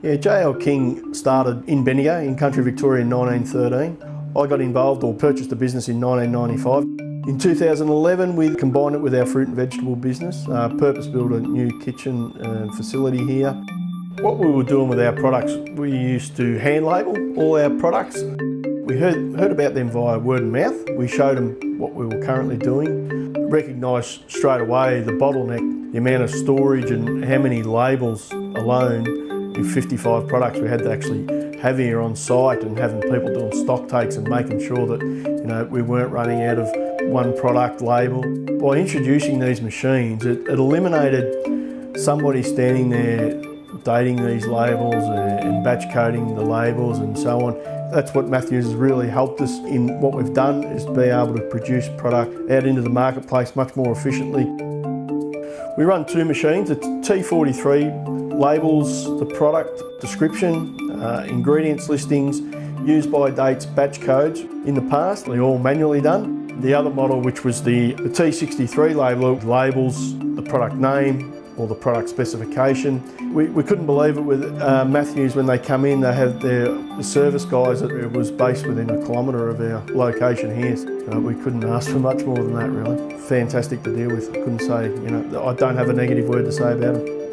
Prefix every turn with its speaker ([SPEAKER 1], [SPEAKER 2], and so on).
[SPEAKER 1] Yeah, JL King started in Bendigo in country Victoria in 1913. I got involved or purchased the business in 1995. In 2011 we combined it with our fruit and vegetable business, purpose-built a new kitchen facility here. What we were doing with our products, we used to hand label all our products. We heard about them via word of mouth. We showed them what we were currently doing. Recognised straight away the bottleneck, the amount of storage and how many labels alone in 55 products we had to actually have here on site, and having people doing stock takes and making sure that we weren't running out of one product label. By introducing these machines, it eliminated somebody standing there dating these labels and batch coding the labels and so on. That's what Matthews has really helped us in. What we've done is be able to produce product out into the marketplace much more efficiently. We run two machines. It's T43 labels the product description, ingredients listings, use by dates, batch codes. In the past, they're all manually done. The other model, which was the T63 label, labels the product name or the product specification. We couldn't believe it with Matthews when they come in. They have the service guys that it was based within a kilometre of our location here. We couldn't ask for much more than that, really. Fantastic to deal with. I couldn't say, I don't have a negative word to say about them.